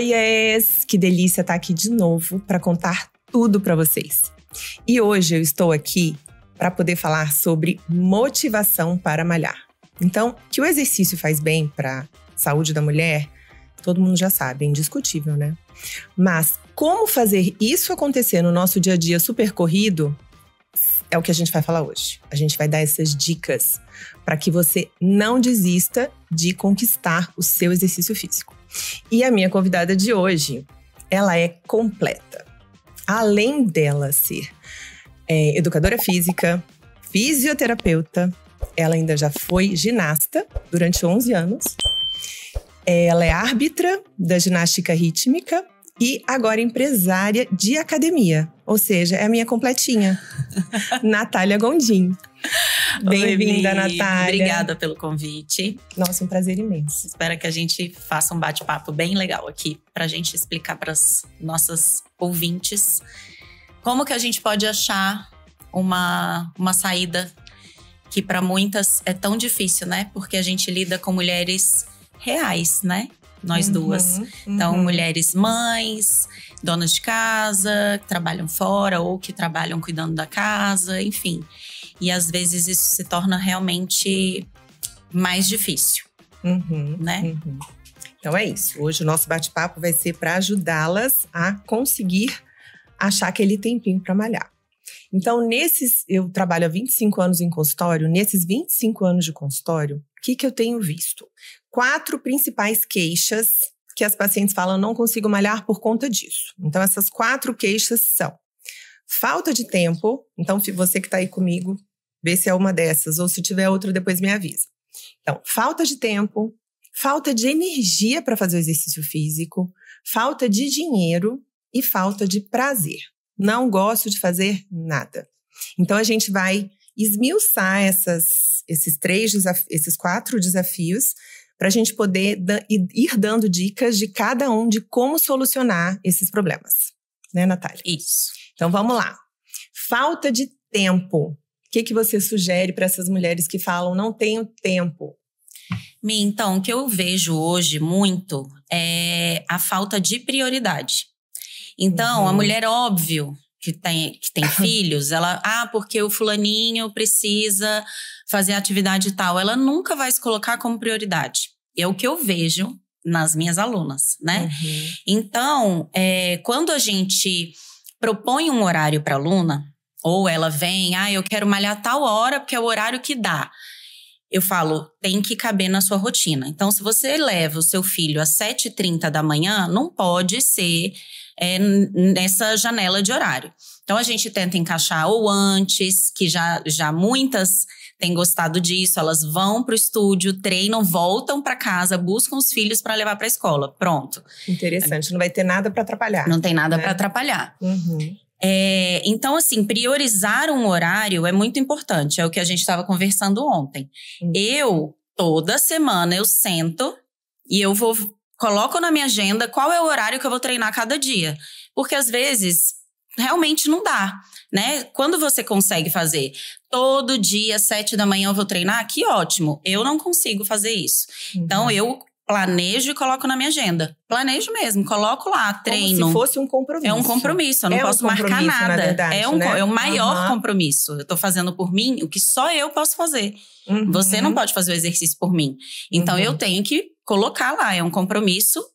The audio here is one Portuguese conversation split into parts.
Oiês! Que delícia estar aqui de novo para contar tudo para vocês. E hoje eu estou aqui para poder falar sobre motivação para malhar. Então, que o exercício faz bem para a saúde da mulher, todo mundo já sabe, é indiscutível, né? Mas como fazer isso acontecer no nosso dia a dia super corrido é o que a gente vai falar hoje. A gente vai dar essas dicas para que você não desista de conquistar o seu exercício físico. E a minha convidada de hoje, ela é completa. Além dela ser educadora física, fisioterapeuta, ela ainda já foi ginasta durante 11 anos. Ela é árbitra da ginástica rítmica e agora empresária de academia. Ou seja, é a minha completinha. Natália Gondim. Bem-vinda, Natália. Obrigada pelo convite. Nossa, um prazer imenso. Espero que a gente faça um bate-papo bem legal aqui pra gente explicar para as nossas ouvintes como que a gente pode achar uma saída que para muitas é tão difícil, né? Porque a gente lida com mulheres reais, né? Nós duas. Então, mulheres mães, donas de casa, que trabalham fora ou que trabalham cuidando da casa, enfim. E às vezes isso se torna realmente mais difícil, né? Então é isso. Hoje o nosso bate-papo vai ser para ajudá-las a conseguir achar aquele tempinho para malhar. Então, eu trabalho há 25 anos em consultório. Nesses 25 anos de consultório, o que eu tenho visto? 4 principais queixas que as pacientes falam: não consigo malhar por conta disso. Então, essas 4 queixas são: falta de tempo. Então, você que está aí comigo, vê se é uma dessas. Ou se tiver outra, depois me avisa. Então, falta de tempo, falta de energia para fazer o exercício físico, falta de dinheiro e falta de prazer. Não gosto de fazer nada. Então, a gente vai esmiuçar esses 4 desafios para a gente poder ir dando dicas de cada um de como solucionar esses problemas. Né, Natália? Isso. Então, vamos lá. Falta de tempo. O que você sugere para essas mulheres que falam: não tenho tempo? Então, o que eu vejo hoje muito é a falta de prioridade. Então, a mulher, óbvio, que tem filhos, ela… porque o fulaninho precisa fazer atividade tal. Ela nunca vai se colocar como prioridade. É o que eu vejo nas minhas alunas, né? Então, quando a gente propõe um horário para a aluna, ou ela vem, eu quero malhar tal hora porque é o horário que dá. Eu falo, tem que caber na sua rotina. Então, se você leva o seu filho às 7h30 da manhã, não pode ser nessa janela de horário. Então, a gente tenta encaixar ou antes, que já muitas têm gostado disso. Elas vão para o estúdio, treinam, voltam para casa, buscam os filhos para levar para a escola. Pronto. Interessante, não vai ter nada para atrapalhar. Não tem nada para atrapalhar. Então, assim, priorizar um horário é muito importante. É o que a gente estava conversando ontem. Toda semana, eu sento e coloco na minha agenda qual é o horário que eu vou treinar cada dia. Porque, às vezes, realmente não dá, né? Quando você consegue fazer todo dia, 7 da manhã eu vou treinar, que ótimo. Eu não consigo fazer isso. Então, eu planejo e coloco na minha agenda. Planejo mesmo, coloco lá, treino. Como se fosse um compromisso. É um compromisso, eu não posso marcar nada. Verdade, é o maior compromisso. Eu tô fazendo por mim o que só eu posso fazer. Você não pode fazer o exercício por mim. Então, eu tenho que colocar lá, é um compromisso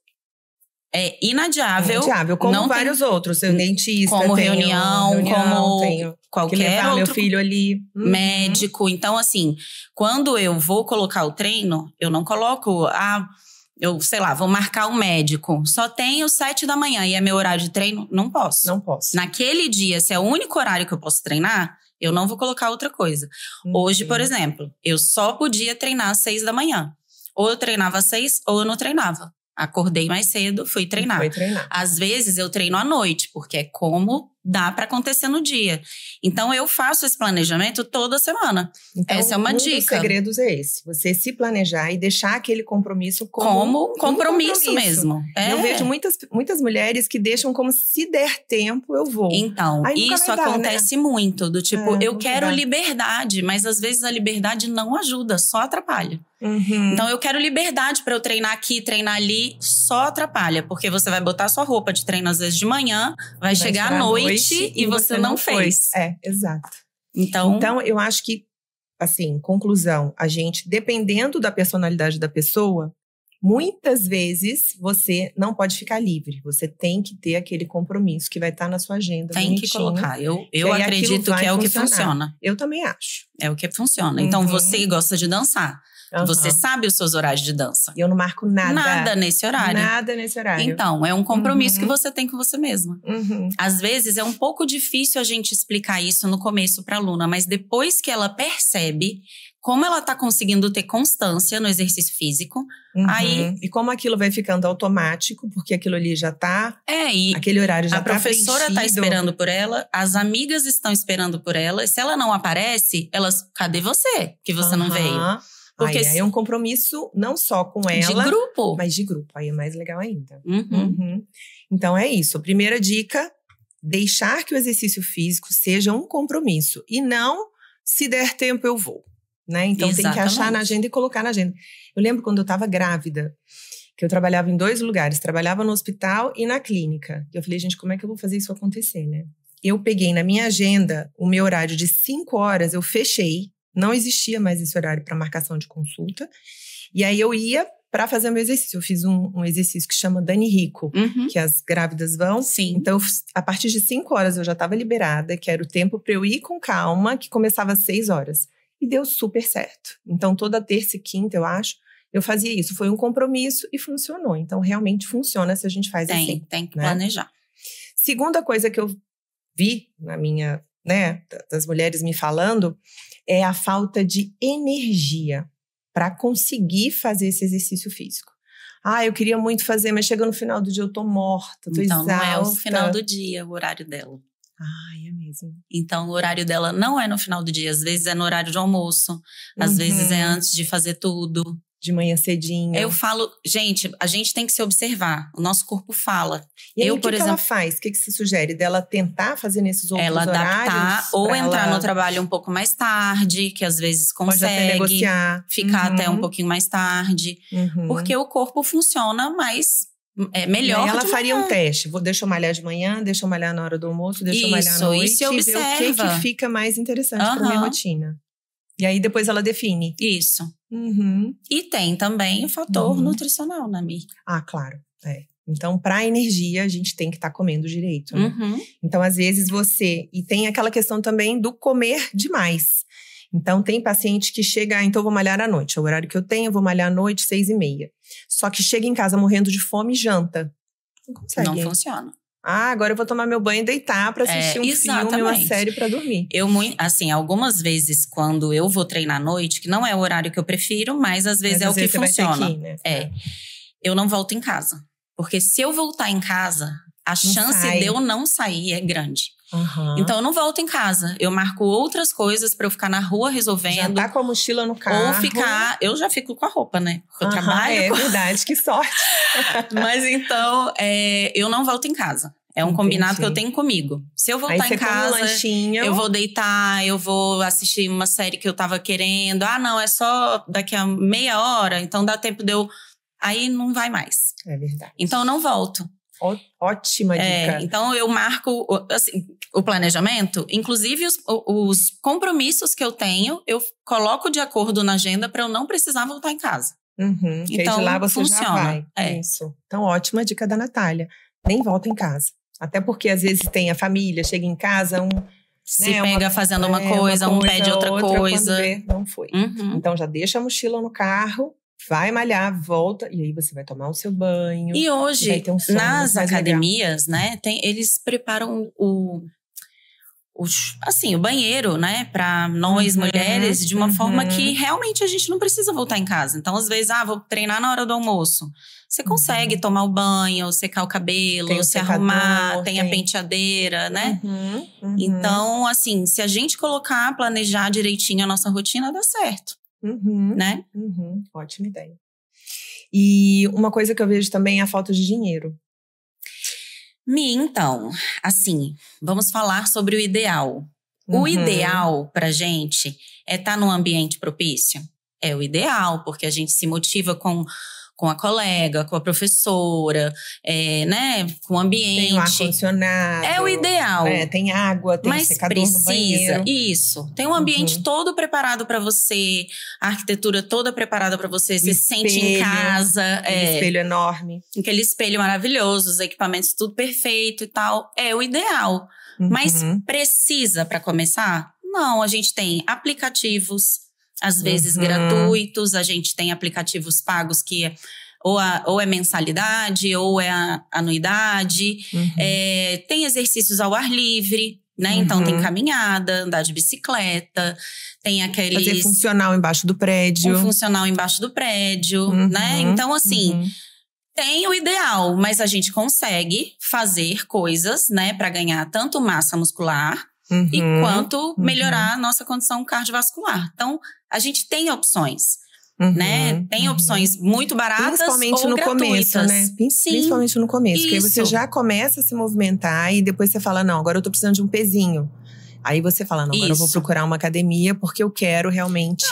inadiável. Inadiável, como não vários outros. Eu dentista, como reunião, como qualquer que levar outro meu filho ali. Médico. Então, assim, quando eu vou colocar o treino, eu não coloco… eu, sei lá, vou marcar um médico. Só tenho 7 da manhã e é meu horário de treino? Não posso. Não posso. Naquele dia, se é o único horário que eu posso treinar, eu não vou colocar outra coisa. Hoje, por exemplo, eu só podia treinar às 6 da manhã. Ou eu treinava às 6 ou eu não treinava. Acordei mais cedo, fui treinar. Às vezes eu treino à noite, porque é como dá para acontecer no dia. Então eu faço esse planejamento toda semana. Então, essa é uma dica. Um dos segredos é esse: você se planejar e deixar aquele compromisso como um compromisso mesmo. Eu vejo muitas mulheres que deixam como: se der tempo, eu vou. Então, isso acontece muito. Do tipo, eu quero liberdade, mas às vezes a liberdade não ajuda, só atrapalha. Então, eu quero liberdade pra eu treinar aqui, treinar ali. Só atrapalha, porque você vai botar sua roupa de treino às vezes de manhã, vai chegar à noite e você não fez. Exato. Então, eu acho que, assim, conclusão, a gente, dependendo da personalidade da pessoa, muitas vezes você não pode ficar livre. Você tem que ter aquele compromisso que vai estar na sua agenda. Tem que colocar. Eu acredito que é o que funciona. Eu também acho. É o que funciona. Então, você gosta de dançar. Você sabe os seus horários de dança. Eu não marco nada. Nada nesse horário. Nada nesse horário. Então, é um compromisso que você tem com você mesma. Às vezes, é um pouco difícil a gente explicar isso no começo para a aluna, mas depois que ela percebe como ela tá conseguindo ter constância no exercício físico, aí… E como aquilo vai ficando automático, porque aquilo ali já tá… e aquele horário já tá preenchido. A professora tá esperando por ela, as amigas estão esperando por ela. E se ela não aparece, elas… Cadê você? Que você não veio? Porque aí é um compromisso não só com ela… De grupo. Mas de grupo. Aí é mais legal ainda. Então é isso. Primeira dica… deixar que o exercício físico seja um compromisso. E não, se der tempo eu vou. Né? Então tem que achar na agenda e colocar na agenda. Eu lembro quando eu estava grávida, que eu trabalhava em 2 lugares. Trabalhava no hospital e na clínica. E eu falei, gente, como é que eu vou fazer isso acontecer, né? Eu peguei na minha agenda o meu horário de 5 horas, eu fechei. Não existia mais esse horário para marcação de consulta. E aí eu ia para fazer o meu exercício. Eu fiz um exercício que chama Dani Rico, que as grávidas vão. Sim. Então, a partir de 5 horas eu já estava liberada, que era o tempo para eu ir com calma, que começava às 6 horas. E deu super certo. Então, toda terça e quinta, eu acho, eu fazia isso. Foi um compromisso e funcionou. Então, realmente funciona se a gente faz assim. Tem que planejar. Segunda coisa que eu vi na minha, né, das mulheres me falando, é a falta de energia para conseguir fazer esse exercício físico. Eu queria muito fazer, mas chega no final do dia eu tô morta, tô exausta. Então, não é o final do dia, o horário dela. É mesmo. Então, o horário dela não é no final do dia. Às vezes é no horário de almoço. Às vezes é antes de fazer tudo. De manhã cedinho. Eu falo… Gente, a gente tem que se observar. O nosso corpo fala. E aí, por exemplo, ela faz? O que você sugere? Dela tentar fazer nesses outros horários? Ela adaptar ou entrar no trabalho um pouco mais tarde, que às vezes consegue. Pode até negociar. Ficar até um pouquinho mais tarde. Porque o corpo funciona mais… melhor. E aí ela faria um teste. Deixa eu malhar de manhã, deixa eu malhar na hora do almoço, deixa eu malhar à noite. Isso, e ver o que fica mais interessante para minha rotina. E aí depois ela define. Isso. E tem também o fator nutricional, né, Mi? Claro. Então, para energia, a gente tem que estar comendo direito, né? Então, às vezes E tem aquela questão também do comer demais. Então, tem paciente que chega… então eu vou malhar à noite. É o horário que eu tenho, eu vou malhar à noite, 6h30. Só que chega em casa morrendo de fome e janta. Não consegue. Não funciona. Agora eu vou tomar meu banho e deitar pra assistir um filme, uma série pra dormir. Assim, algumas vezes quando eu vou treinar à noite, que não é o horário que eu prefiro, mas às vezes é o que funciona. Vai ter que ir, né? Eu não volto em casa. Porque se eu voltar em casa, a chance de eu não sair é grande. Então eu não volto em casa. Eu marco outras coisas pra eu ficar na rua resolvendo. Já tá com a mochila no carro. Ou ficar… Eu já fico com a roupa, né? Porque eu trabalho. É verdade, que sorte. Mas então, eu não volto em casa. É um combinado que eu tenho comigo. Se eu voltar em casa, come um lanchinho. Eu vou deitar, eu vou assistir uma série que eu tava querendo. Não, é só daqui a meia hora, então dá tempo de eu… Aí não vai mais. É verdade. Então eu não volto. Ótima dica. Então eu marco assim, o planejamento, inclusive os compromissos que eu tenho, eu coloco de acordo na agenda para eu não precisar voltar em casa. Então, que de lá você funciona. Já vai. Isso. Então, ótima dica da Natália. Nem volta em casa. Até porque às vezes tem a família, chega em casa, se pega fazendo uma coisa, um pede outra coisa. Quando vê, não foi. Então já deixa a mochila no carro, vai malhar, volta, e aí você vai tomar o seu banho. E hoje, nas academias, né, eles preparam o banheiro, né, para nós mulheres, de uma forma que realmente a gente não precisa voltar em casa. Então, às vezes, vou treinar na hora do almoço. Você consegue tomar o banho, secar o cabelo, se arrumar, tem a penteadeira, né? Então, assim, se a gente planejar direitinho a nossa rotina, dá certo. Né? Ótima ideia. E uma coisa que eu vejo também é a falta de dinheiro. Então, assim, vamos falar sobre o ideal. O ideal pra gente é estar num ambiente propício. é o ideal, porque a gente se motiva com a colega, com a professora, né? Com o ambiente. Tem o ar-condicionado. É o ideal. Tem água, tem secador no banheiro. Isso. Tem um ambiente todo preparado para você, a arquitetura toda preparada para você. Você se sente em casa. Aquele espelho enorme. Aquele espelho maravilhoso, os equipamentos tudo perfeito e tal. É o ideal. Mas precisa para começar? Não, a gente tem aplicativos, às vezes gratuitos, a gente tem aplicativos pagos que ou é mensalidade ou é anuidade. Tem exercícios ao ar livre, né? Então tem caminhada, andar de bicicleta, tem aqueles… Fazer funcional embaixo do prédio. Um funcional embaixo do prédio, né? Então assim… Tem o ideal, mas a gente consegue fazer coisas, né, para ganhar tanto massa muscular e quanto melhorar a nossa condição cardiovascular. Então, a gente tem opções, né? Tem opções muito baratas principalmente ou no gratuitas. Começo, né? Principalmente no começo, porque aí você Isso. já começa a se movimentar e depois você fala, não, agora eu tô precisando de um pezinho. Aí você fala, não, agora eu vou procurar uma academia porque eu quero realmente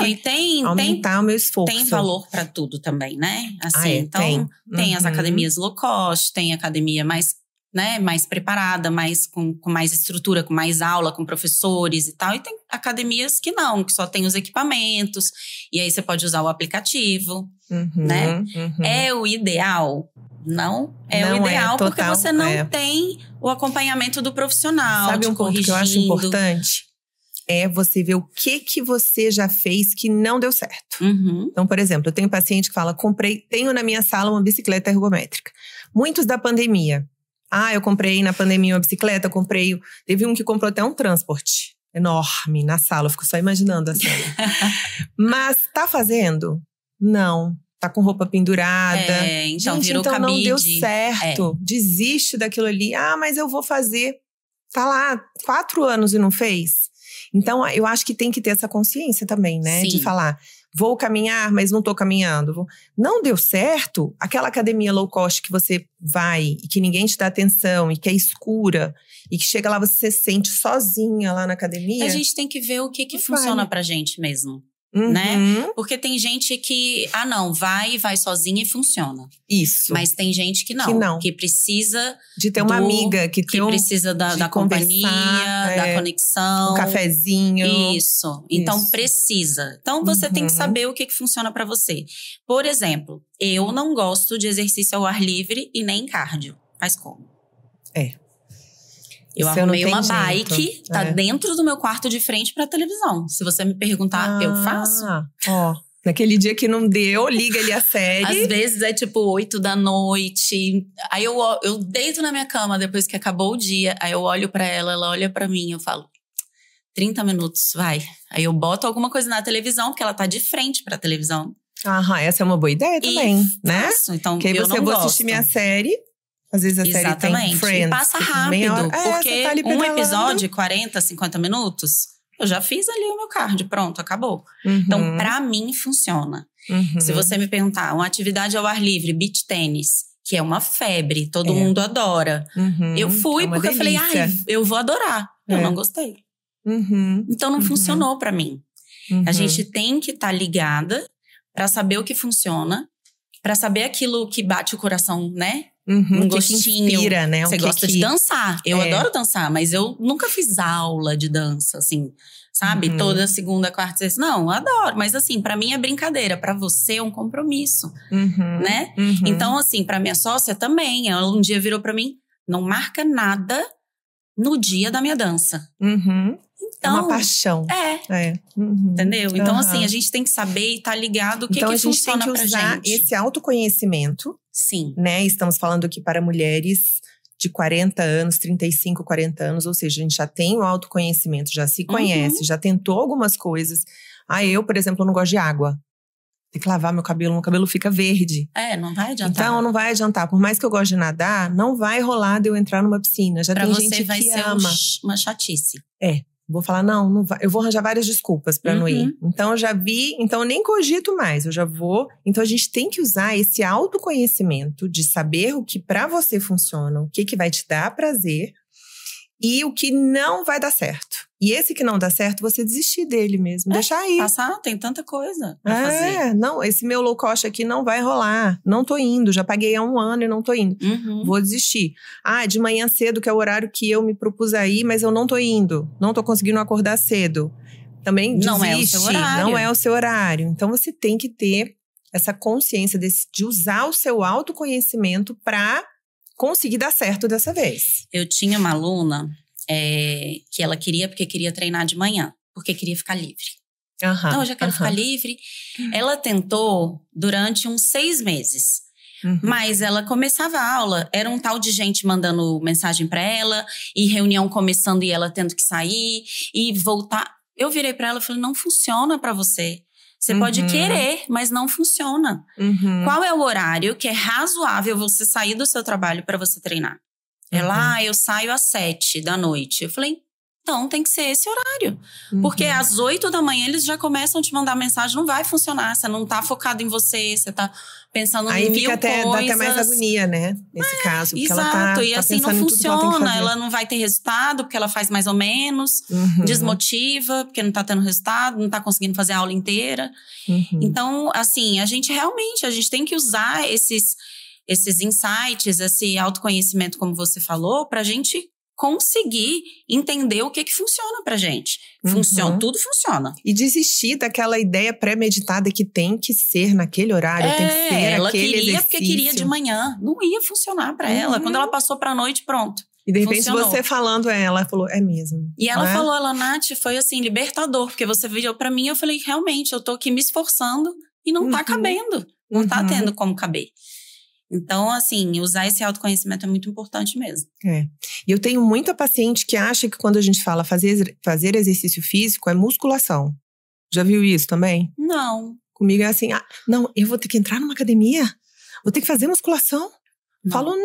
aumentar o meu esforço. Tem valor para tudo também, né? Assim, então, tem as academias low cost, tem academia mais, né, mais preparada, mais com mais estrutura, com mais aula, com professores e tal. E tem academias que não, que só tem os equipamentos. E aí você pode usar o aplicativo, né? É o ideal? Não é o ideal, porque você não tem o acompanhamento do profissional. Sabe um ponto que eu acho importante? É você ver o que você já fez que não deu certo. Então, por exemplo, eu tenho paciente que fala, tenho na minha sala uma bicicleta ergométrica. Muitos da pandemia. Eu comprei na pandemia uma bicicleta, teve um que comprou até um transporte enorme na sala, eu fico só imaginando a cena. Mas tá fazendo? Não. Tá com roupa pendurada. Então gente, virou então cabide. Não deu certo. Desiste daquilo ali. Mas eu vou fazer. Tá lá 4 anos e não fez. Então, eu acho que tem que ter essa consciência também, né? Sim. De falar, vou caminhar, mas não tô caminhando. Não deu certo, aquela academia low cost que você vai e que ninguém te dá atenção e que é escura e que chega lá, você se sente sozinha lá na academia. A gente tem que ver o que funciona pra gente mesmo. Né? Porque tem gente que, não, vai sozinha e funciona. Isso. Mas tem gente que não. Que precisa de ter uma amiga, que precisa da companhia, da conexão. Um cafezinho. Isso. Então precisa. Então você tem que saber o que funciona pra você. Por exemplo, eu não gosto de exercício ao ar livre e nem cardio. Mas como? Eu arrumei uma bike, tá dentro do meu quarto de frente pra televisão. Se você me perguntar, eu faço. Naquele dia que não deu, liga ali a série. Às vezes é tipo 8 da noite. Aí eu deito na minha cama depois que acabou o dia. Aí eu olho pra ela, ela olha pra mim. Eu falo, 30 minutos, vai. Aí eu boto alguma coisa na televisão, porque ela tá de frente pra televisão. Essa é uma boa ideia também, né? Então, que aí eu vou assistir minha série. Às vezes a série tem Friends. E passa rápido, porque tá um episódio, 40, 50 minutos, eu já fiz ali o meu cardio, pronto, acabou. Então, pra mim, funciona. Se você me perguntar, uma atividade ao ar livre, beach tênis, que é uma febre, todo mundo adora. Eu fui porque delícia. Eu falei, eu vou adorar. Eu não gostei. Então, não funcionou pra mim. A gente tem que estar ligada pra saber o que funciona, pra saber aquilo que bate o coração, né? Um gostinho. Que inspira, né? Você gosta de dançar. Eu adoro dançar, mas eu nunca fiz aula de dança, assim, sabe? Toda segunda, quarta, sexta. Não, eu adoro. Mas assim, pra mim é brincadeira. Pra você é um compromisso, né? Então, assim, pra minha sócia também. Ela um dia virou pra mim, não marca nada no dia da minha dança. Então, é uma paixão. Entendeu? Então, assim, a gente tem que saber e estar ligado o que funciona pra gente. Então, a gente tem que usar esse autoconhecimento. Sim. Né? Estamos falando aqui para mulheres de 40 anos, 35, 40 anos. Ou seja, a gente já tem o autoconhecimento, já se conhece, já tentou algumas coisas. Eu, por exemplo, não gosto de água. Tem que lavar meu cabelo fica verde. Não vai adiantar. Então, não vai adiantar. Por mais que eu goste de nadar, não vai rolar de eu entrar numa piscina. Já tem gente que ama. Pra você vai ser uma chatice. Vou falar, não vai. Eu vou arranjar várias desculpas pra não ir. Então, eu já vi, então eu nem cogito mais, eu já vou. Então, a gente tem que usar esse autoconhecimento de saber o que pra você funciona, o que vai te dar prazer. e o que não vai dar certo. E esse que não dá certo, você desistir dele mesmo, deixar aí. Passar, tem tanta coisa pra fazer. Não, esse meu low cost aqui não vai rolar. Não tô indo, já paguei há 1 ano e não tô indo. Vou desistir. De manhã cedo, que é o horário que eu me propus aí, mas eu não tô indo. Não tô conseguindo acordar cedo. Também desiste, não é o seu horário. Não é o seu horário. Então você tem que ter essa consciência de usar o seu autoconhecimento pra conseguir dar certo dessa vez. Eu tinha uma aluna que ela porque queria treinar de manhã, porque queria ficar livre. Então, eu já quero ficar livre. Ela tentou durante uns 6 meses. Mas ela começava a aula, era um tal de gente mandando mensagem pra ela, e reunião começando e ela tendo que sair e voltar. Eu virei pra ela e falei, não funciona pra você. Você pode querer, mas não funciona. Qual é o horário que é razoável você sair do seu trabalho pra você treinar? Ela, eu saio às 7 da noite. Eu falei, então tem que ser esse horário. Porque às 8 da manhã eles já começam a te mandar mensagem, não vai funcionar. Você não tá focado em você, você tá pensando em mil coisas. Aí dá até mais agonia, né? Nesse caso. Porque exato, ela tá e assim não funciona. Ela não vai ter resultado, porque ela faz mais ou menos. Desmotiva, porque não tá tendo resultado, não tá conseguindo fazer a aula inteira. Então, assim, a gente tem que usar esses insights, esse autoconhecimento, como você falou, pra gente conseguir entender o que funciona pra gente. Tudo funciona. E desistir daquela ideia pré-meditada que tem que ser naquele horário, tem que ser ela aquele queria exercício. Porque queria de manhã. Não ia funcionar pra ela. Quando ela passou pra noite, pronto. E de repente funcionou. você falando ela falou, é mesmo. E ela falou, Nath, foi assim, libertador. Porque você virou pra mim, eu falei, realmente, eu tô aqui me esforçando e não tá cabendo. Não tá tendo como caber. Então, assim, usar esse autoconhecimento é muito importante mesmo. E eu tenho muita paciente que acha que quando a gente fala fazer exercício físico é musculação. Já viu isso também? Não. Comigo é assim, não, eu vou ter que entrar numa academia? Vou ter que fazer musculação? Não. Falo,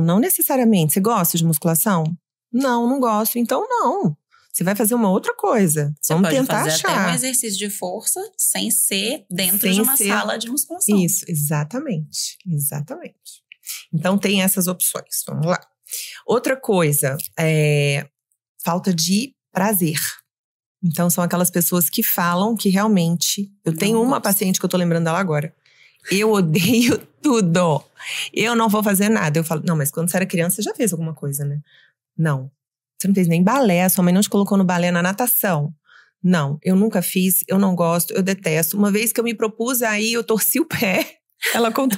não necessariamente. Você gosta de musculação? Não gosto. Então, não. Você vai fazer uma outra coisa. Vamos tentar achar. Você pode fazer até um exercício de força sem ser dentro de uma sala de musculação. Isso, exatamente. Então, tem essas opções. Vamos lá. Outra coisa falta de prazer. Então, são aquelas pessoas que falam que realmente… Eu tenho uma paciente que eu tô lembrando dela agora. Eu odeio tudo. Eu não vou fazer nada. Eu falo, não, mas quando você era criança, você já fez alguma coisa, né? Não. Você não fez nem balé, a sua mãe não te colocou no balé, na natação. Não, eu nunca fiz, eu não gosto, eu detesto. Uma vez que eu me propus, aí eu torci o pé. Ela contou.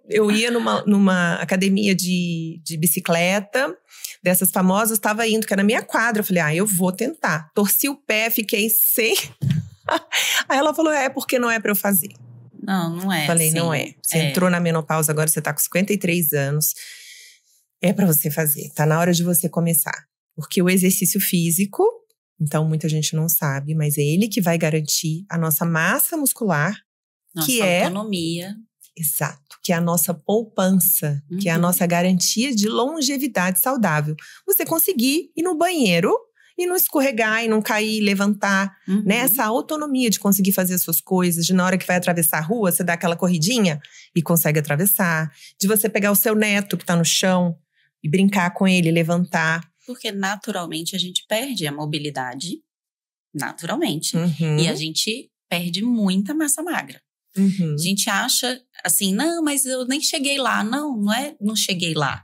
Eu ia numa academia de bicicleta, dessas famosas, estava indo, que era na minha quadra. Eu falei, eu vou tentar. Torci o pé, fiquei sem… Aí ela falou, porque não é pra eu fazer. Não é. Falei, não é. Você entrou na menopausa agora, você tá com 53 anos. É pra você fazer, tá na hora de você começar. Porque o exercício físico, então muita gente não sabe, mas é ele que vai garantir a nossa massa muscular, nossa autonomia. Exato, que é a nossa poupança, que é a nossa garantia de longevidade saudável. Você conseguir ir no banheiro e não escorregar, e não cair, levantar, né? Essa autonomia de conseguir fazer as suas coisas, de na hora que vai atravessar a rua, você dá aquela corridinha e consegue atravessar. De você pegar o seu neto que tá no chão e brincar com ele, levantar. Porque naturalmente a gente perde a mobilidade, naturalmente. E a gente perde muita massa magra. A gente acha assim, não, mas eu nem cheguei lá. Não cheguei lá.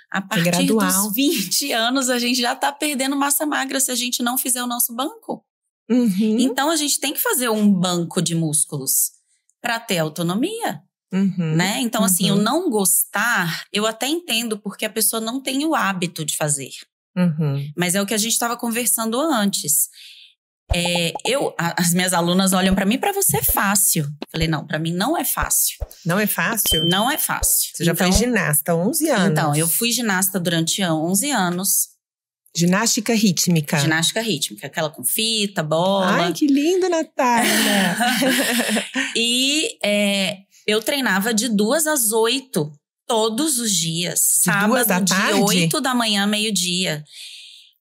A partir dos 20 anos, a gente já tá perdendo massa magra se a gente não fizer o nosso banco. Então, a gente tem que fazer um banco de músculos para ter autonomia. Né? Então, assim, o não gostar, eu até entendo, porque a pessoa não tem o hábito de fazer. Mas é o que a gente estava conversando antes. As minhas alunas olham pra mim, pra você é fácil. Falei, não, pra mim não é fácil. Não é fácil? Não é fácil. Você já foi ginasta há 11 anos. Então, eu fui ginasta durante 11 anos. Ginástica rítmica. Ginástica rítmica, aquela com fita, bola. Ai, que lindo, Natália! E eu treinava de 2 às 8, todos os dias. Sábado, de 8 da manhã, meio-dia.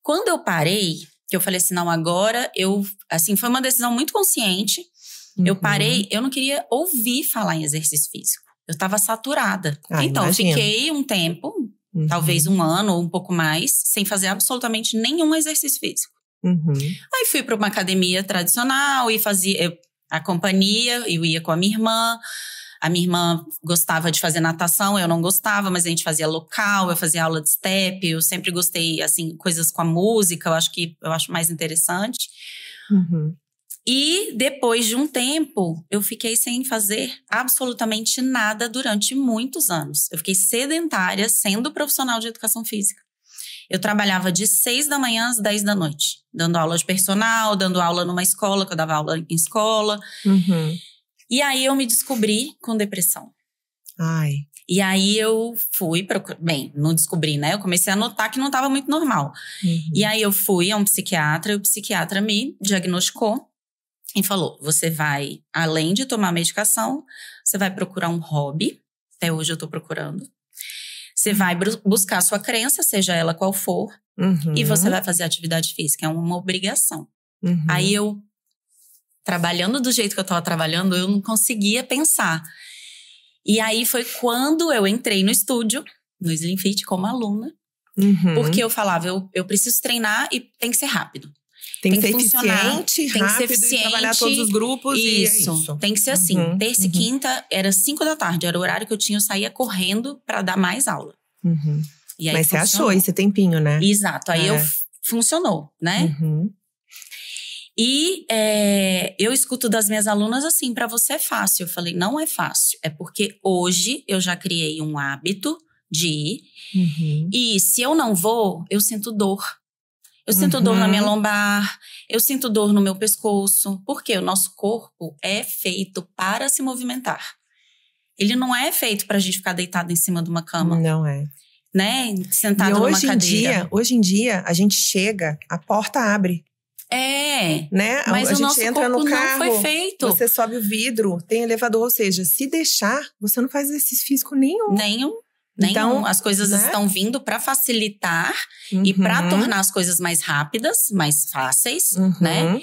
Quando eu parei… que eu falei assim, não, agora assim, foi uma decisão muito consciente. Eu parei, eu não queria ouvir falar em exercício físico. Eu tava saturada. Então, imagino. fiquei um tempo Talvez 1 ano ou um pouco mais, sem fazer absolutamente nenhum exercício físico. Aí fui para uma academia tradicional e fazia a companhia, eu ia com a minha irmã. A minha irmã gostava de fazer natação, eu não gostava, mas a gente fazia local, eu fazia aula de step. Eu sempre gostei, assim, coisas com a música, eu acho mais interessante. E depois de um tempo, eu fiquei sem fazer absolutamente nada durante muitos anos. Eu fiquei sedentária sendo profissional de educação física. Eu trabalhava de 6 da manhã às 10 da noite, dando aula de personal, dando aula numa escola, que eu dava aula em escola. E aí eu me descobri com depressão. Ai. E aí eu fui procurar. Bem, não descobri, né? Eu comecei a notar que não estava muito normal. E aí eu fui a um psiquiatra e o psiquiatra me diagnosticou e falou: você vai, além de tomar medicação, você vai procurar um hobby. Até hoje eu tô procurando. Você vai buscar a sua crença, seja ela qual for, e você vai fazer atividade física. É uma obrigação. Aí eu, trabalhando do jeito que eu tava trabalhando, eu não conseguia pensar. E aí foi quando eu entrei no estúdio, no Slim Fit, como aluna. Porque eu falava, eu preciso treinar e tem que ser rápido. Tem que ser eficiente, rápido, e trabalhar todos os grupos. Isso, tem que ser assim. Terça e quinta, era 5 da tarde. Era o horário que eu saía correndo pra dar mais aula. E aí mas você achou esse tempinho, né? Exato, aí funcionou, né? E eu escuto das minhas alunas assim, pra você é fácil. Eu falei, não é fácil. É porque hoje eu já criei um hábito de ir. E se eu não vou, eu sinto dor. Eu sinto dor na minha lombar, eu sinto dor no meu pescoço. Porque o nosso corpo é feito para se movimentar. Ele não é feito pra gente ficar deitado em cima de uma cama. Não é. Né? Sentado numa cadeira. Hoje em dia, a gente chega, a porta abre. Né? Mas a o gente nosso entra corpo no carro, não foi feito. Você sobe o vidro, tem elevador. Ou seja, se deixar, você não faz exercício físico nenhum. Então, as coisas estão vindo para facilitar e para tornar as coisas mais rápidas, mais fáceis, né?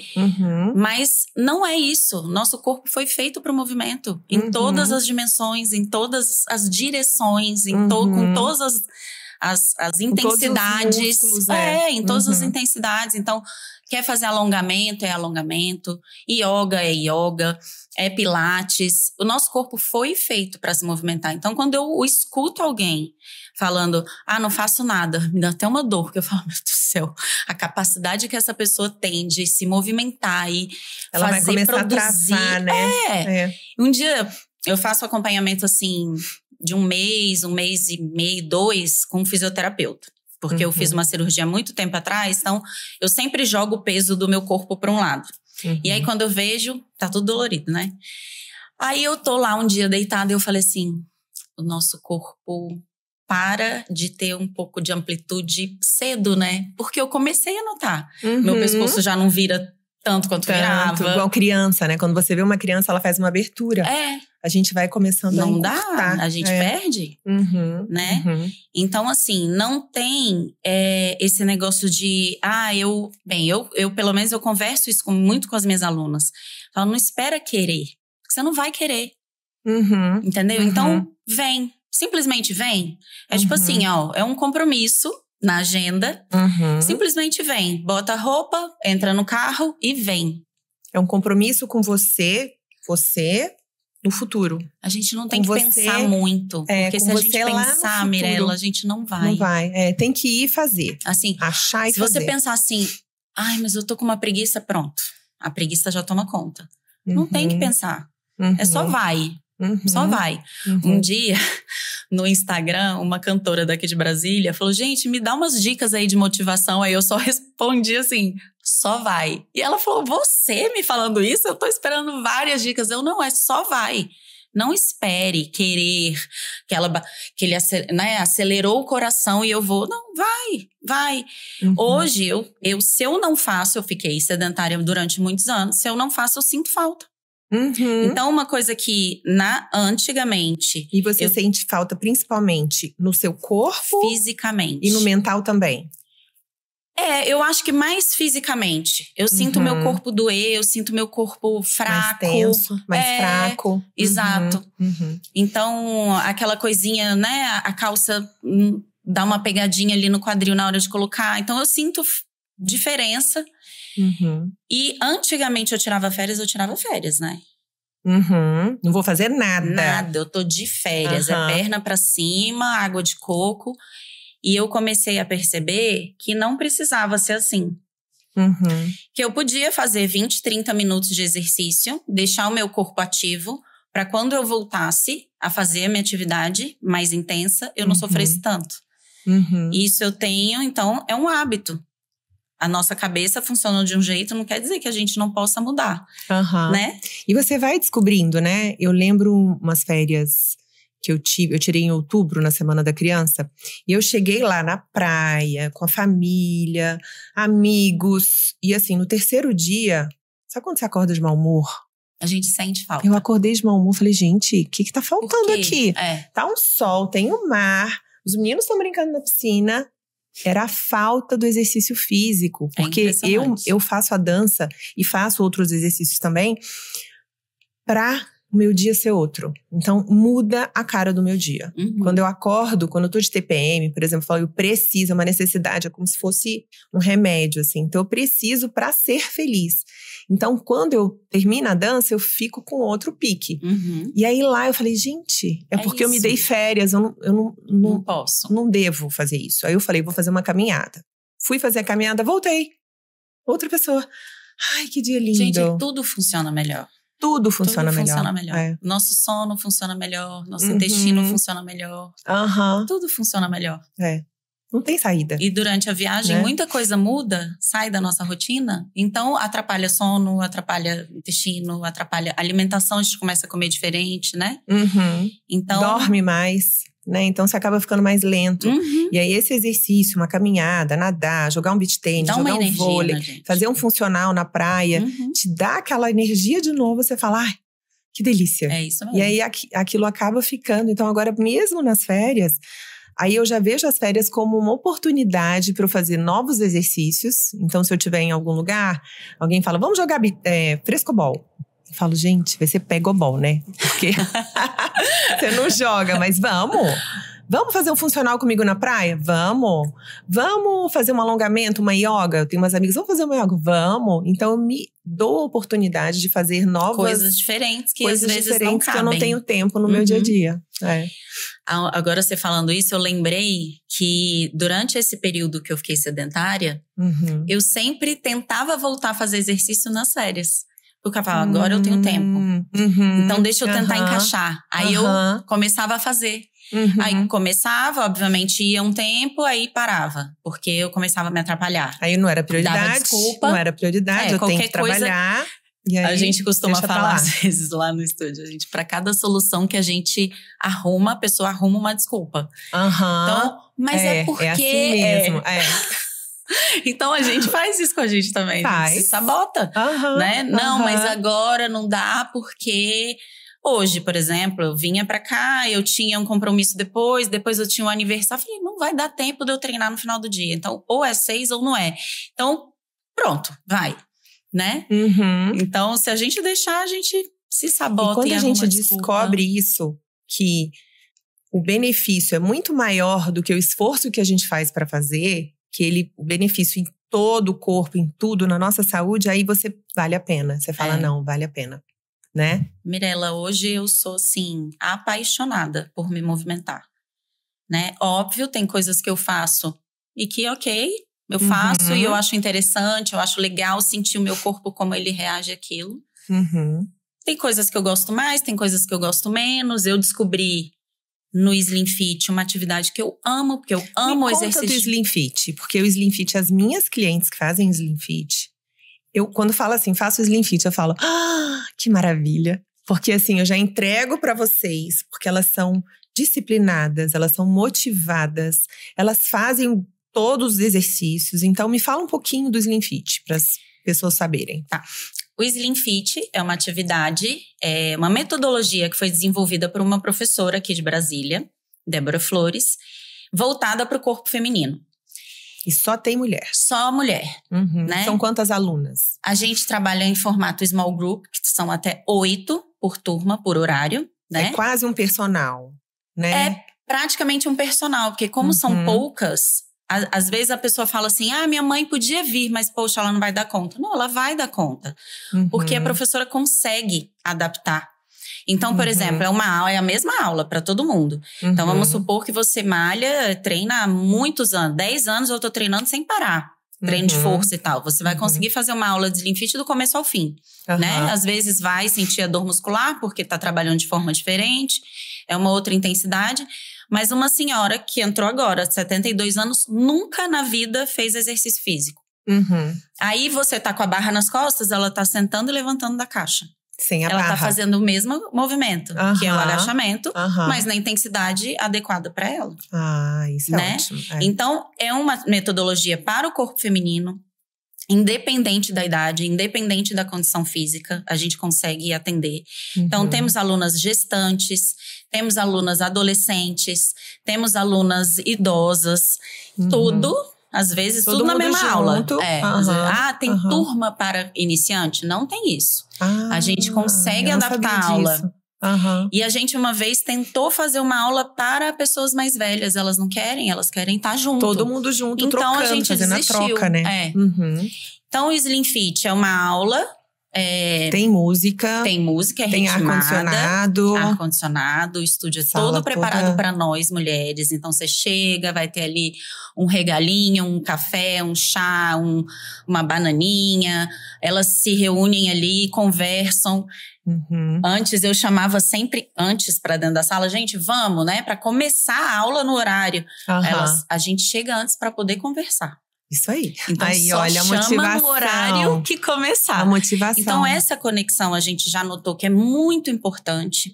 Mas não é isso. Nosso corpo foi feito para o movimento. Em todas as dimensões, em todas as direções, com todas as intensidades. Todos os músculos, em todas as intensidades. Então, quer fazer alongamento, é alongamento. Yoga é yoga. É pilates. O nosso corpo foi feito para se movimentar. Então, quando eu escuto alguém falando, não faço nada, me dá até uma dor, porque eu falo, meu Deus do céu, a capacidade que essa pessoa tem de se movimentar e ela fazer, vai começar produzir. A travar, né? Um dia eu faço acompanhamento assim de um mês e meio, 2, com um fisioterapeuta. Porque eu fiz uma cirurgia há muito tempo atrás, então eu sempre jogo o peso do meu corpo para um lado. E aí, quando eu vejo, tá tudo dolorido, né? Aí eu tô lá um dia deitada e eu falei assim, o nosso corpo para de ter um pouco de amplitude cedo, né? Porque eu comecei a notar. Meu pescoço já não vira tanto quanto virava. Igual criança, né? Quando você vê uma criança, ela faz uma abertura. A gente vai começando a encurtar. A gente perde, né? Então, assim, não tem esse negócio de… eu pelo menos eu converso isso muito com as minhas alunas. Falo, não espera querer. Você não vai querer. Entendeu? Então, vem. Simplesmente vem. É tipo assim, é um compromisso na agenda. Simplesmente vem. Bota a roupa, entra no carro e vem. É um compromisso com você no futuro. A gente não tem que pensar muito. Porque se a gente pensar, Mirella, a gente não vai. Não vai. Tem que ir fazer. Assim, achar e se fazer. você pensar assim, mas eu tô com uma preguiça, pronto. A preguiça já toma conta. Não tem que pensar. É só vai. Só vai. Um dia, no Instagram, uma cantora daqui de Brasília falou, gente, me dá umas dicas aí de motivação. Aí eu só respondi assim, só vai. E ela falou, você me falando isso? Eu tô esperando várias dicas. Não, é só vai. Não espere querer que ele acelerou o coração e eu vou. Não, vai. Hoje, se eu não faço, eu fiquei sedentária durante muitos anos. Se eu não faço, eu sinto falta. Então, uma coisa que antigamente… E você sente falta principalmente no seu corpo? Fisicamente. E no mental também? Eu acho que mais fisicamente. Eu sinto o meu corpo doer, eu sinto meu corpo fraco. Mais tenso, mais fraco. Exato. Então, aquela coisinha, né? A calça dar uma pegadinha ali no quadril na hora de colocar. Então, eu sinto diferença. E antigamente eu tirava férias, né? Não vou fazer nada. Nada, eu tô de férias. É perna pra cima, água de coco. E eu comecei a perceber que não precisava ser assim. Que eu podia fazer 20, 30 minutos de exercício, deixar o meu corpo ativo, para quando eu voltasse a fazer a minha atividade mais intensa, eu não sofresse tanto. Isso eu tenho, então, é um hábito. A nossa cabeça funciona de um jeito, não quer dizer que a gente não possa mudar, né? E você vai descobrindo, né? Eu lembro umas férias que eu tirei em outubro, na Semana da Criança. E eu cheguei lá na praia, com a família, amigos. E assim, no terceiro dia, sabe quando você acorda de mau humor? A gente sente falta. Eu acordei de mau humor, falei, gente, o que tá faltando aqui? Tá um sol, tem o mar, os meninos estão brincando na piscina. Era a falta do exercício físico. Porque eu faço a dança e faço outros exercícios também pra o meu dia ser outro. Então, muda a cara do meu dia. Quando eu acordo, quando eu tô de TPM, por exemplo, eu falo, eu preciso, é uma necessidade, é como se fosse um remédio, assim. Então, eu preciso pra ser feliz. Então, quando eu termino a dança, eu fico com outro pique. E aí lá eu falei, gente, é porque eu me dei férias, eu não posso. Não devo fazer isso. Aí eu falei, vou fazer uma caminhada. Fui fazer a caminhada, voltei. Outra pessoa. Ai, que dia lindo. Gente, tudo funciona melhor. Tudo funciona melhor. Funciona melhor. Nosso sono funciona melhor, nosso intestino funciona melhor. Tudo funciona melhor. Não tem saída. E durante a viagem, muita coisa muda, sai da nossa rotina. Então, atrapalha sono, atrapalha intestino, atrapalha alimentação. A gente começa a comer diferente, né? Então, dorme mais, né? Então, você acaba ficando mais lento. E aí, esse exercício, uma caminhada, nadar, jogar um beach tennis, jogar um vôlei, fazer um funcional na praia, te dá aquela energia de novo. Você fala, ai, que delícia. É isso mesmo. E aí, aquilo acaba ficando. Então, agora, mesmo nas férias… Aí eu já vejo as férias como uma oportunidade para eu fazer novos exercícios. Então, se eu estiver em algum lugar, alguém fala, vamos jogar frescobol. Eu falo, gente, vai ser pegobol, né? Porque você não joga, mas vamos. Vamos fazer um funcional comigo na praia? Vamos. Vamos fazer um alongamento, uma yoga? Eu tenho umas amigas, vamos fazer uma yoga? Vamos. Então, eu me dou a oportunidade de fazer novas… coisas diferentes que às vezes não cabem. Que eu não tenho tempo no meu dia a dia. Agora, você falando isso, eu lembrei que durante esse período que eu fiquei sedentária, eu sempre tentava voltar a fazer exercício nas férias. Porque eu falava, agora eu tenho tempo. Então, deixa eu tentar encaixar. Aí eu começava a fazer. Aí começava, obviamente ia um tempo, aí parava. Porque eu começava a me atrapalhar. Aí não era prioridade. Dava desculpa. Não era prioridade, eu tenho que trabalhar. E aí, a gente costuma falar às vezes lá no estúdio, pra cada solução que a gente arruma, a pessoa arruma uma desculpa. Então, mas é porque… É assim mesmo, Então a gente faz isso com a gente também. A gente se sabota, né? Não, mas agora não dá porque… Hoje, por exemplo, eu vinha pra cá, eu tinha um compromisso depois eu tinha um aniversário. Falei, não vai dar tempo de eu treinar no final do dia. Então, ou é 6 ou não é. Então, pronto, vai. Né? Então, se a gente deixar, a gente se sabota. E quando a gente descobre isso, que o benefício é muito maior do que o esforço que a gente faz para fazer, que o benefício em todo o corpo, em tudo, na nossa saúde, aí você vale a pena. Você fala, não, vale a pena, né? Mirela, hoje eu sou, assim, apaixonada por me movimentar, né? Óbvio, tem coisas que eu faço e que, eu faço e eu acho interessante, eu acho legal sentir o meu corpo como ele reage àquilo. Tem coisas que eu gosto mais, tem coisas que eu gosto menos. Eu descobri no Slim Fit uma atividade que eu amo, porque eu amo o exercício. Do Slim Fit, porque o Slim Fit, as minhas clientes que fazem Slim Fit, quando falo assim, faço Slim Fit, eu falo, que maravilha. Porque assim, eu já entrego pra vocês, porque elas são disciplinadas, elas são motivadas, elas fazem todos os exercícios. Então, me fala um pouquinho do Slim Fit, para as pessoas saberem. Tá. O Slim Fit é uma atividade, uma metodologia que foi desenvolvida por uma professora aqui de Brasília, Débora Flores, voltada para o corpo feminino. E só tem mulher? Só mulher. Né? São quantas alunas? A gente trabalha em formato small group, que são até 8 por turma, por horário. Né? É quase um personal, né? praticamente um personal, porque como são poucas, às vezes a pessoa fala assim, minha mãe podia vir, mas poxa, ela não vai dar conta. Não, ela vai dar conta, porque a professora consegue adaptar. Então, por exemplo, é a mesma aula para todo mundo. Então, vamos supor que você treina há muitos anos, 10 anos eu tô treinando sem parar. Treino de força e tal. Você vai conseguir fazer uma aula de Slim Fit do começo ao fim, né? Às vezes vai sentir a dor muscular, porque tá trabalhando de forma diferente. É uma outra intensidade. Mas uma senhora que entrou agora, de 72 anos, nunca na vida fez exercício físico. Aí você tá com a barra nas costas, ela tá sentando e levantando da caixa. Sem a ela barra. Tá fazendo o mesmo movimento, que é o agachamento, mas na intensidade adequada para ela. Isso é ótimo. Então, é uma metodologia para o corpo feminino, independente da idade, independente da condição física, a gente consegue atender. Então, temos alunas gestantes, temos alunas adolescentes, temos alunas idosas, tudo. Às vezes, tudo na mesma aula. Tem turma para iniciante? Não tem isso. A gente consegue adaptar a aula. E a gente uma vez tentou fazer uma aula para pessoas mais velhas. Elas não querem, elas querem estar junto. Todo mundo junto, então, trocando, a gente fazendo desistiu. a troca, né? Então, o Slim Fit é uma aula… Tem música. Tem música, tem ar-condicionado. Ar-condicionado, o estúdio é todo preparado para nós, mulheres. Então, você chega, vai ter ali um regalinho, um café, um chá, uma bananinha. Elas se reúnem ali, conversam. Antes, eu chamava sempre antes para dentro da sala. Gente, vamos, né? Para começar a aula no horário. A gente chega antes para poder conversar. Isso aí. Então, aí, olha, a motivação. No horário que começar. A motivação. Então, essa conexão a gente já notou que é muito importante.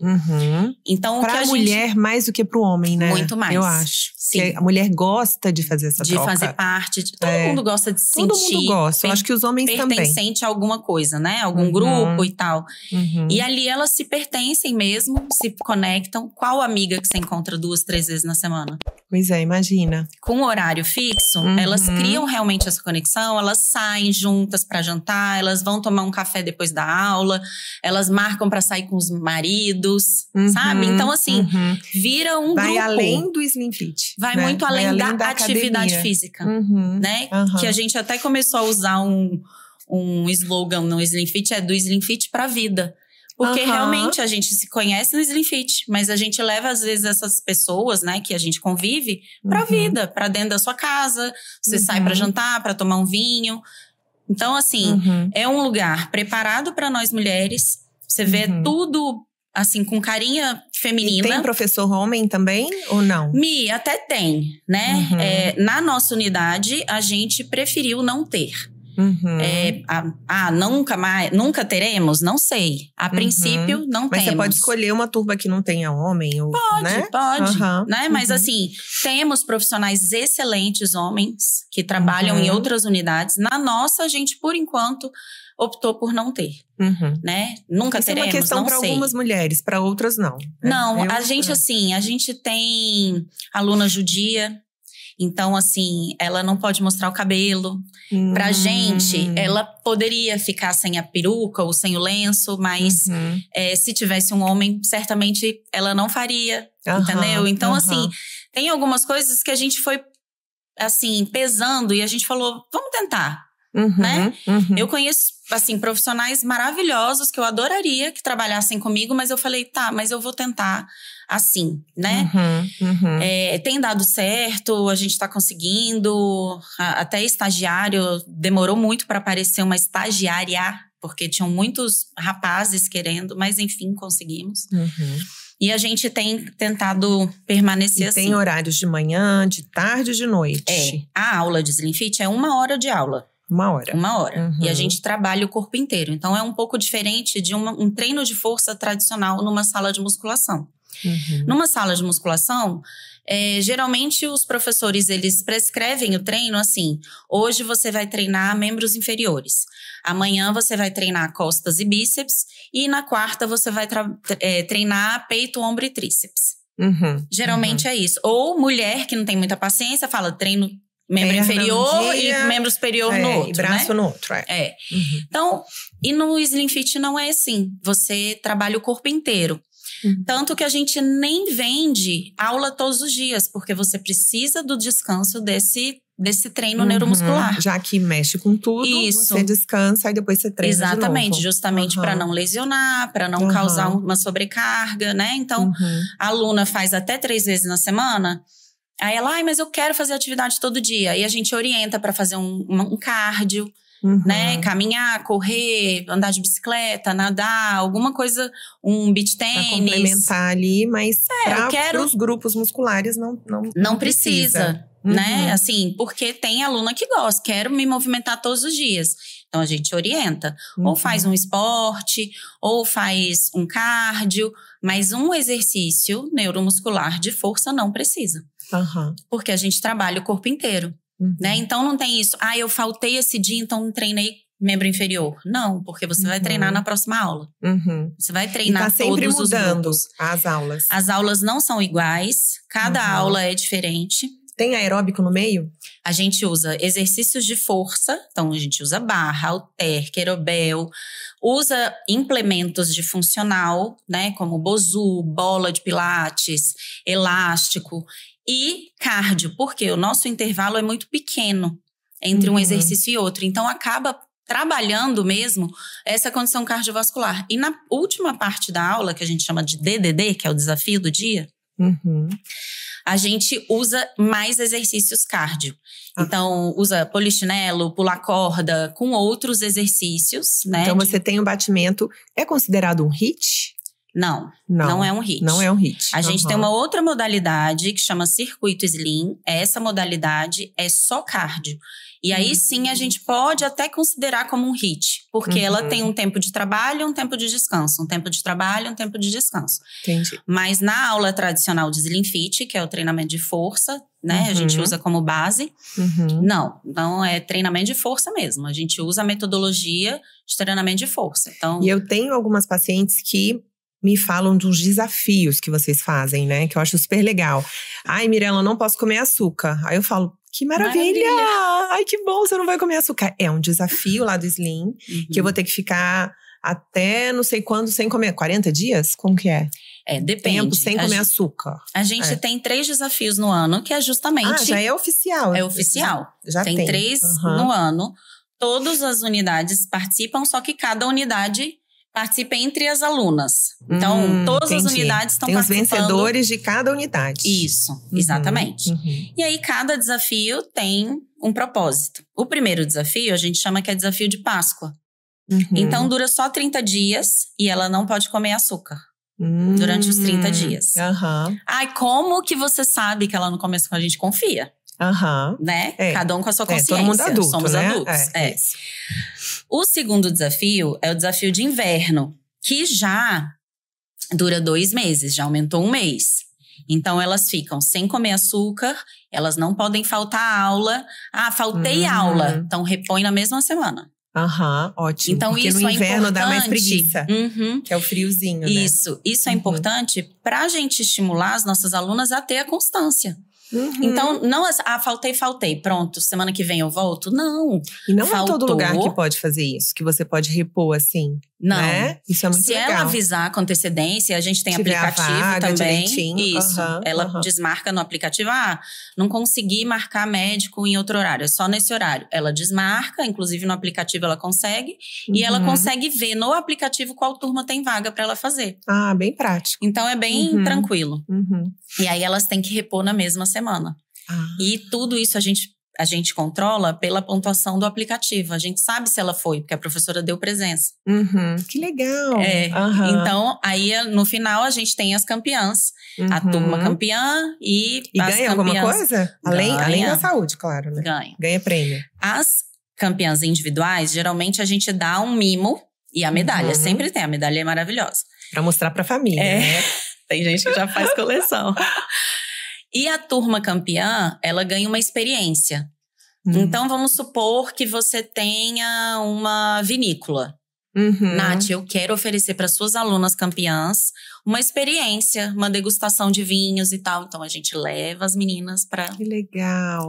Então, pra a mulher mais do que pro homem, né? Muito mais. Eu acho. Sim. Que a mulher gosta de fazer essa troca. De fazer parte. Todo mundo gosta de se sentir. Todo mundo gosta. Eu acho que os homens também. Pertencente a alguma coisa, né? Algum grupo e tal. E ali elas se pertencem mesmo, se conectam. Qual amiga que você encontra 2, 3 vezes na semana? Pois é, imagina. Com horário fixo, elas criam realmente essa conexão. Elas saem juntas pra jantar. Elas vão tomar um café depois da aula. Elas marcam pra sair com os maridos, sabe? Então, assim, vira um grupo. Vai além do Slim Fit. Vai muito além da atividade física, né? Que a gente até começou a usar um slogan no Slim Fit, do Slim Fit pra vida. Porque realmente a gente se conhece no Slim Fit, mas a gente leva às vezes essas pessoas, né, que a gente convive, pra vida, pra dentro da sua casa. Você sai pra jantar, pra tomar um vinho. Então, assim, é um lugar preparado pra nós mulheres. Você vê tudo… assim, com carinha feminina. E tem professor homem também ou não? Até tem, né? Na nossa unidade, a gente preferiu não ter. Nunca teremos? Não sei. A princípio, não temos. Mas você pode escolher uma turma que não tenha homem? Ou, Pode. Né? Mas assim, temos profissionais excelentes homens que trabalham em outras unidades. Na nossa, a gente, por enquanto… optou por não ter, né? Nunca Isso teremos, é uma questão para algumas mulheres, para outras não. Não, a gente tem aluna judia, então assim, ela não pode mostrar o cabelo. Pra gente, ela poderia ficar sem a peruca ou sem o lenço, mas se tivesse um homem, certamente ela não faria, entendeu? Então assim, tem algumas coisas que a gente foi assim, pesando e a gente falou, vamos tentar. Né? Eu conheço, assim, profissionais maravilhosos que eu adoraria que trabalhassem comigo, mas eu falei, mas eu vou tentar assim, né? Tem dado certo, a gente tá conseguindo, até estagiário, demorou muito para aparecer uma estagiária, porque tinham muitos rapazes querendo, mas enfim, conseguimos. E a gente tem tentado permanecer assim. Tem horários de manhã, de tarde e de noite. A aula de Slim Fit é 1 hora de aula. 1 hora. 1 hora. E a gente trabalha o corpo inteiro. Então, é um pouco diferente de um treino de força tradicional numa sala de musculação. Numa sala de musculação, geralmente os professores, eles prescrevem o treino assim. Hoje você vai treinar membros inferiores. Amanhã você vai treinar costas e bíceps. E na quarta você vai treinar peito, ombro e tríceps. Geralmente é isso. Ou mulher que não tem muita paciência, fala treino membro inferior e membro superior no outro, e braço no outro, Então, e no Slim Fit não é assim. Você trabalha o corpo inteiro. Tanto que a gente nem vende aula todos os dias, porque você precisa do descanso desse treino neuromuscular. Já que mexe com tudo, você descansa e depois você treina Exatamente, de novo. Justamente para não lesionar, para não causar uma sobrecarga, né? Então, a aluna faz até 3 vezes na semana. Aí ela, mas eu quero fazer atividade todo dia. Aí a gente orienta para fazer um cardio, né? Caminhar, correr, andar de bicicleta, nadar, alguma coisa, um beach tênis. Pra complementar ali, mas para os grupos musculares não precisa. Né? Assim, porque tem aluna que gosta, quero me movimentar todos os dias. Então a gente orienta, ou faz um esporte, ou faz um cardio, mas um exercício neuromuscular de força não precisa. Porque a gente trabalha o corpo inteiro, né? Então não tem isso, eu faltei esse dia, então não treinei membro inferior. Não, porque você vai treinar na próxima aula. Você vai treinar sempre todos os grupos. As aulas. As aulas não são iguais, cada aula é diferente. Tem aeróbico no meio? A gente usa exercícios de força, então a gente usa barra, halter, querobel, usa implementos de funcional, né, como bosu, bola de pilates, elástico e cardio, porque o nosso intervalo é muito pequeno entre um exercício e outro, então acaba trabalhando mesmo essa condição cardiovascular. E na última parte da aula, que a gente chama de DDD, que é o desafio do dia, a gente usa mais exercícios cardio. Então, usa polichinelo, pular corda, com outros exercícios, né? Então, você tem um batimento… É considerado um HIIT? Não é um HIIT. Não é um HIIT. A gente tem uma outra modalidade que chama circuito slim. Essa modalidade é só cardio. E aí sim a gente pode até considerar como um HIIT, porque ela tem um tempo de trabalho e um tempo de descanso. Um tempo de trabalho e um tempo de descanso. Entendi. Mas na aula tradicional de Slim Fit, que é o treinamento de força, né? A gente usa como base. Não é treinamento de força mesmo. A gente usa a metodologia de treinamento de força. Então, e eu tenho algumas pacientes que me falam dos desafios que vocês fazem, né? Que eu acho super legal. Ai, Mirella, eu não posso comer açúcar. Aí eu falo, que maravilha! Ai, que bom, você não vai comer açúcar. É um desafio lá do Slim, que eu vou ter que ficar até não sei quando sem comer. 40 dias? Como que é? Depende. Tempo sem comer açúcar. A gente tem 3 desafios no ano, que é justamente… já é oficial. É oficial. Já tem 3 no ano. Todas as unidades participam, só que cada unidade participa entre as alunas. Então, todas as unidades estão participando. Tem os vencedores de cada unidade. Isso, exatamente. E aí, cada desafio tem um propósito. O primeiro desafio, a gente chama que é desafio de Páscoa. Então, dura só 30 dias e ela não pode comer açúcar. Durante os 30 dias. Ai, como que você sabe que ela não come açúcar? A gente confia. Né? Cada um com a sua consciência. Todo mundo adulto, somos né? adultos. O segundo desafio é o desafio de inverno, que já dura 2 meses, já aumentou 1 mês. Então, elas ficam sem comer açúcar, elas não podem faltar a aula. Faltei aula, então repõe na mesma semana. Ótimo. Então, porque isso no inverno é dá mais preguiça, que é o friozinho, né? Isso é importante pra gente estimular as nossas alunas a ter a constância. Então, não faltei, pronto, semana que vem eu volto. Não. E não é todo lugar que pode fazer isso, que você pode repor assim. Não. Né? Isso é muito legal. Se ela avisar com antecedência, a gente tem aplicativo também. Isso. Ela desmarca no aplicativo. Não consegui marcar médico em outro horário, é só nesse horário. Ela desmarca, inclusive no aplicativo ela consegue. E ela consegue ver no aplicativo qual turma tem vaga pra ela fazer. Bem prático. Então é bem tranquilo. E aí elas têm que repor na mesma semana. E tudo isso a gente controla pela pontuação do aplicativo. A gente sabe se ela foi, porque a professora deu presença. Que legal! Então, aí no final a gente tem as campeãs. A turma campeã e as ganha campeãs. Alguma coisa? Além da saúde, claro, né? Ganha prêmio. As campeãs individuais, geralmente a gente dá um mimo e a medalha. Sempre tem, a medalha é maravilhosa. Pra mostrar pra família, né? Tem gente que já faz coleção. E a turma campeã, ela ganha uma experiência. Então, vamos supor que você tenha uma vinícola. Nath, eu quero oferecer para suas alunas campeãs uma experiência, uma degustação de vinhos e tal. Então, a gente leva as meninas para… Que legal.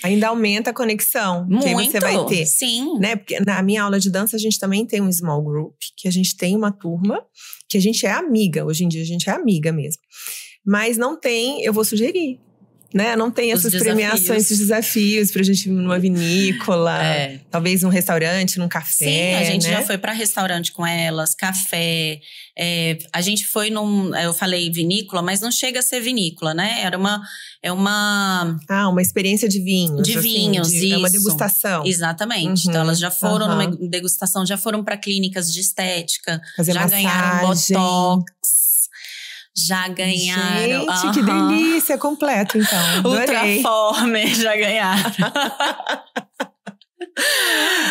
Ainda aumenta a conexão. Muito, que aí você vai ter. Sim. Né? Porque na minha aula de dança, a gente também tem um small group. Que a gente tem uma turma que a gente é amiga. Hoje em dia, a gente é amiga mesmo. Mas não tem, eu vou sugerir. Né? Não tem essas premiações, esses desafios pra gente ir numa vinícola, talvez num restaurante, num café. Sim, a gente já foi pra restaurante com elas, café. A gente foi eu falei vinícola, mas não chega a ser vinícola, né? Uma experiência de vinhos. De vinhos, isso. É uma degustação. Exatamente. Então elas já foram numa degustação, já foram pra clínicas de estética. Fazer já massagem. Ganharam botox. Já ganharam. Gente, que delícia, completo então. Ultraformer já ganharam.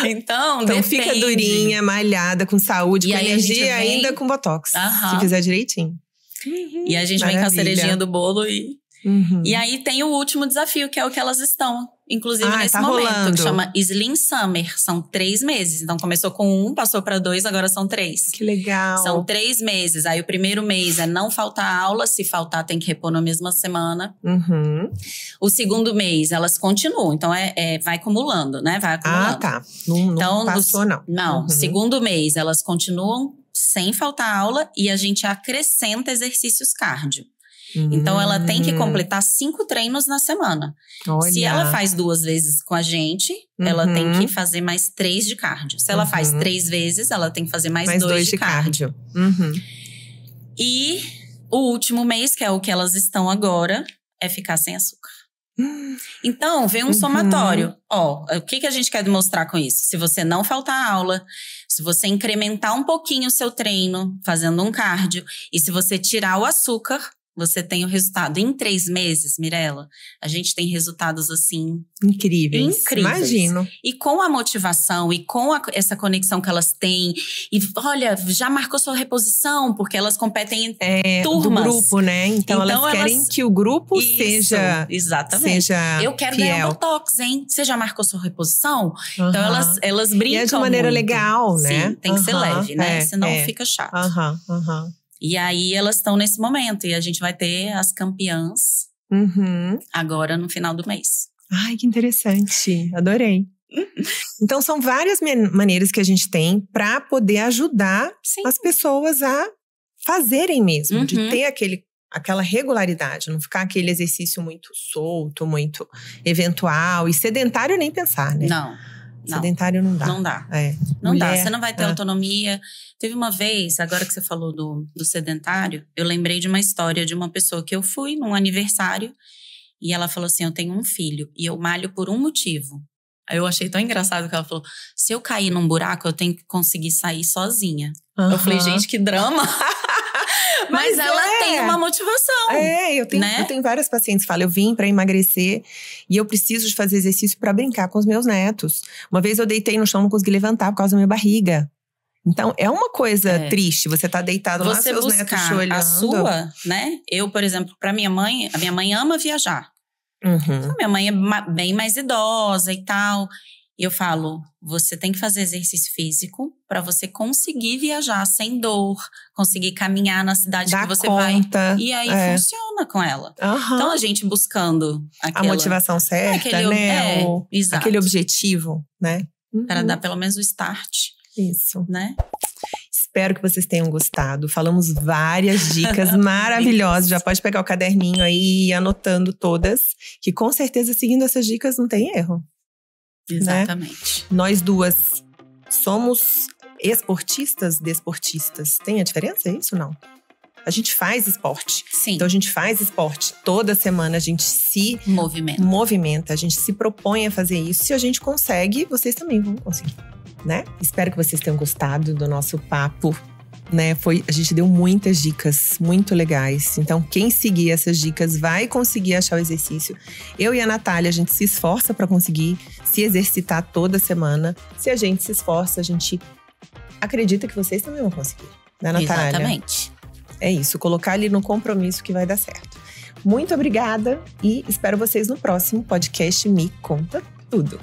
Então fica durinha, malhada, com saúde, com energia e ainda com botox. Se fizer direitinho. E a gente vem com a cerejinha do bolo E aí tem o último desafio, que é o que elas estão, inclusive, nesse momento. Rolando. Que chama Slim Summer. São 3 meses. Então começou com 1, passou para 2, agora são 3. Que legal. São 3 meses. Aí o primeiro mês é não faltar aula. Se faltar, tem que repor na mesma semana. O segundo mês, elas continuam. Então vai acumulando, né? Vai acumulando. Não passou, não. Não. Segundo mês, elas continuam sem faltar aula. E a gente acrescenta exercícios cardio. Então, ela tem que completar 5 treinos na semana. Olha. Se ela faz 2 vezes com a gente, ela tem que fazer mais 3 de cardio. Se ela faz 3 vezes, ela tem que fazer mais 2 de cardio. E o último mês, que é o que elas estão agora, é ficar sem açúcar. Então, vem um somatório. O que a gente quer demonstrar com isso? Se você não faltar à aula, se você incrementar um pouquinho o seu treino, fazendo um cardio, e se você tirar o açúcar, você tem o resultado. Em 3 meses, Mirella, a gente tem resultados assim… Incríveis. Imagino. E com a motivação e com essa conexão que elas têm. E olha, já marcou sua reposição, porque elas competem em turmas. Do grupo, né? Então elas querem que o grupo seja… Exatamente. Seja eu quero fiel. ganhar um botox, hein? Você já marcou sua reposição? Então elas brincam. E é de maneira muito. legal, né? Sim, tem que ser leve, né? Senão fica chato. E aí, elas estão nesse momento. E a gente vai ter as campeãs agora no final do mês. Ai, que interessante. Adorei. Então, são várias maneiras que a gente tem para poder ajudar as pessoas a fazerem mesmo. De ter aquela regularidade. Não ficar aquele exercício muito solto, muito eventual. E sedentário nem pensar, né? Não. Sedentário não dá. Não dá. Não dá. Você não vai ter autonomia. Teve uma vez, agora que você falou do sedentário, eu lembrei de uma história de uma pessoa que eu fui num aniversário e ela falou assim, eu tenho um filho e eu malho por um motivo. Aí eu achei tão engraçado que ela falou, se eu cair num buraco, eu tenho que conseguir sair sozinha. Eu falei, gente, que drama. Mas ela tem uma motivação. Eu tenho várias pacientes que falam, eu vim pra emagrecer e eu preciso de fazer exercício pra brincar com os meus netos. Uma vez eu deitei no chão, não consegui levantar por causa da minha barriga. Então, é uma coisa triste, você tá deitado lá, seus netos te olhando. A sua, né? Eu, por exemplo, pra minha mãe, a minha mãe ama viajar. Então, minha mãe é bem mais idosa e tal. E eu falo, você tem que fazer exercício físico pra você conseguir viajar sem dor, conseguir caminhar na cidade que você vai. E aí funciona com ela. Então, a gente buscando a motivação certa, né? Aquele objetivo, né? Para dar pelo menos o start. Isso. Né? Espero que vocês tenham gostado. Falamos várias dicas maravilhosas. Já pode pegar o caderninho aí e ir anotando todas. Que com certeza, seguindo essas dicas, não tem erro. Exatamente. Né? Nós duas somos esportistas, desportistas. Tem a diferença? É isso ou não? A gente faz esporte. Sim. Então, a gente faz esporte. Toda semana a gente se movimenta. A gente se propõe a fazer isso. Se a gente consegue, vocês também vão conseguir. Né? Espero que vocês tenham gostado do nosso papo, né? A gente deu muitas dicas muito legais. Então, quem seguir essas dicas vai conseguir achar o exercício. Eu e a Natália, a gente se esforça para conseguir se exercitar toda semana. Se a gente se esforça, a gente acredita que vocês também vão conseguir. Né, Natália? Exatamente. É isso, colocar ali no compromisso que vai dar certo. Muito obrigada e espero vocês no próximo podcast Me Conta Tudo.